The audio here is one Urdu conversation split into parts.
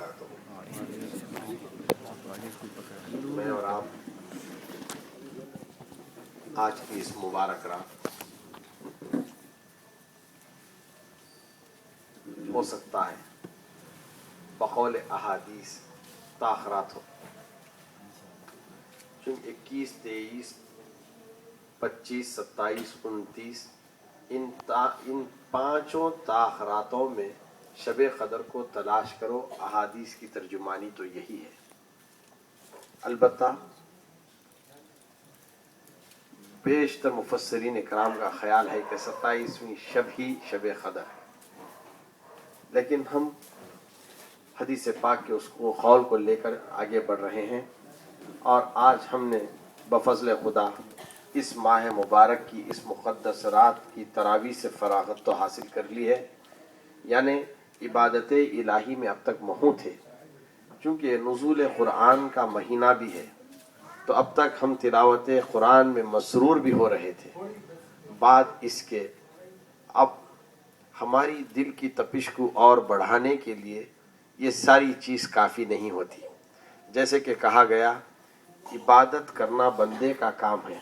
وبرکاتہ۔ میں اور آپ آج کی اس مبارک رات ہو سکتا ہے بقول احادیث تاخرات ہو، چونکہ 21، 23، 25، 27، 29 ان پانچوں تاخراتوں میں شب قدر کو تلاش کرو، احادیث کی ترجمانی تو یہی ہے۔ البتہ بیشتر مفسرین اکرام کا خیال ہے کہ 27ویں شب ہی شب قدر ہے، لیکن ہم حدیث پاک کے اس کو قول کو لے کر آگے بڑھ رہے ہیں، اور آج ہم نے بفضل خدا اس ماہ مبارک کی اس مقدس رات کی تراویح سے فراغت تو حاصل کر لی ہے، یعنی عبادت الہی میں اب تک محو تھے۔ چونکہ نزول قرآن کا مہینہ بھی ہے تو اب تک ہم تلاوت قرآن میں مسرور بھی ہو رہے تھے۔ بعد اس کے اب ہماری دل کی تپش کو اور بڑھانے کے لیے یہ ساری چیز کافی نہیں ہوتی۔ جیسے کہ کہا گیا، عبادت کرنا بندے کا کام ہے،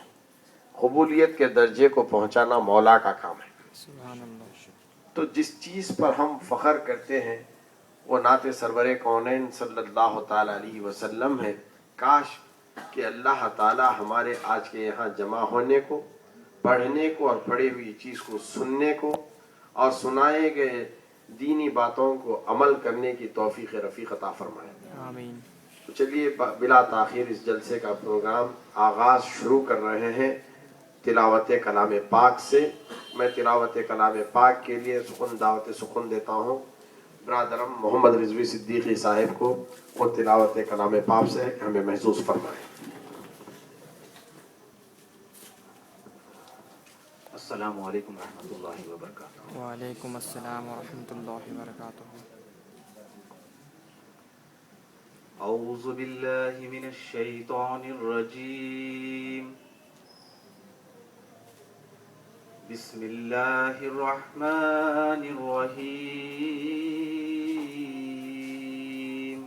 قبولیت کے درجے کو پہنچانا مولا کا کام ہے۔ سبحان اللہ۔ تو جس چیز پر ہم فخر کرتے ہیں وہ نعت سرور کونین صلی اللہ تعالی علیہ وسلم ہے۔ کاش کہ اللہ تعالی ہمارے آج کے یہاں جمع ہونے کو، پڑھنے کو اور پڑھی ہوئی چیز کو سننے کو اور سنائے گئے دینی باتوں کو عمل کرنے کی توفیق رفیق عطا فرمائے۔ آمین۔ تو چلیے بلا تاخیر اس جلسے کا پروگرام آغاز شروع کر رہے ہیں تلاوت کلام پاک سے۔ میں تلاوت کلام پاک کے لیے دعوت سخن دیتا ہوں برادرم محمد رضوی صدیقی صاحب کو، وہ تلاوت کلام پاک سے ہمیں محسوس فرمائیں۔ السلام علیکم ورحمۃ اللہ وبرکاتہ۔ وعلیکم السلام ورحمۃ اللہ وبرکاتہ۔ اعوذ باللہ من الشیطان الرجیم، بسم اللہ الرحمن الرحیم۔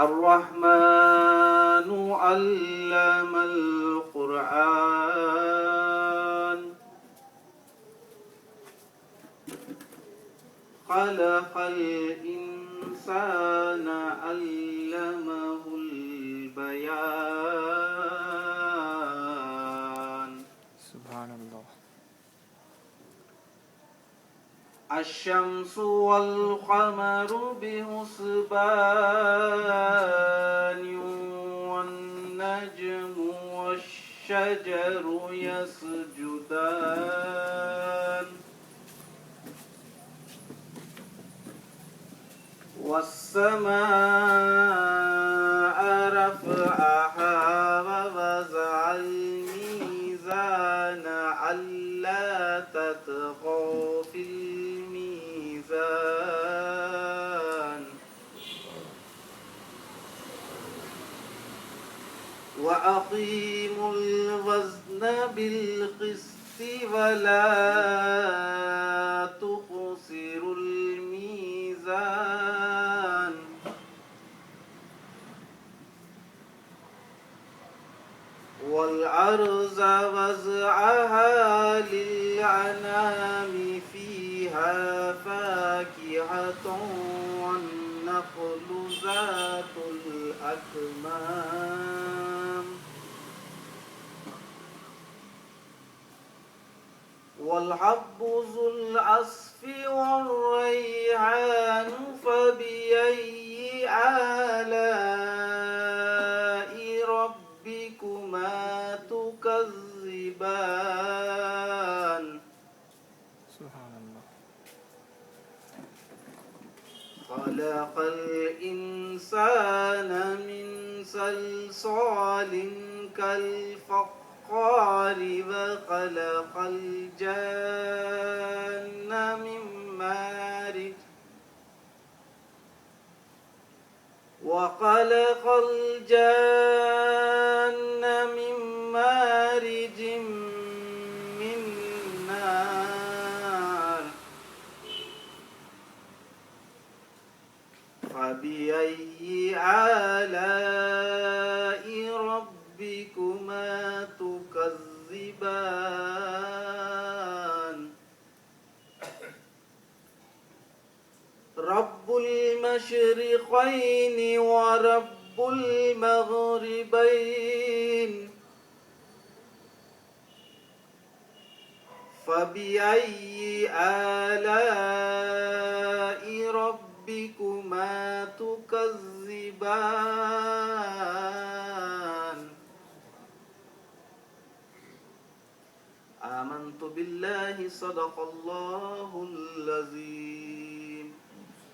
الرحمن علم القرآن، خلق الإنسان علمه البيان۔ سبحان اللہ۔ الشمس والقمر بحسبان، والنجم والشجر يسجدان، والسماء رفعها ووضع الميزان ألا تطغوا في الميزان، وأقيموا الوزن بالقسط ولا تخسروا الميزان، والأرض وضعها للأنام فيها فاكهة والنخل ذات الأكمام، والحب ذو العصف والريحان، فبأي آلاء ربكما تكذبان؟ سبحان اللہ۔ خلق الإنسان من صلصال كالفخار، وخلق الجن من مارج، وخلق الجن من مارج من نار، فبأي آلاء ربكما تكذبان رب المشرقين ورب المغربين فبأي آلاء ربكما تكذبان آمنت بالله صدق الله العظيم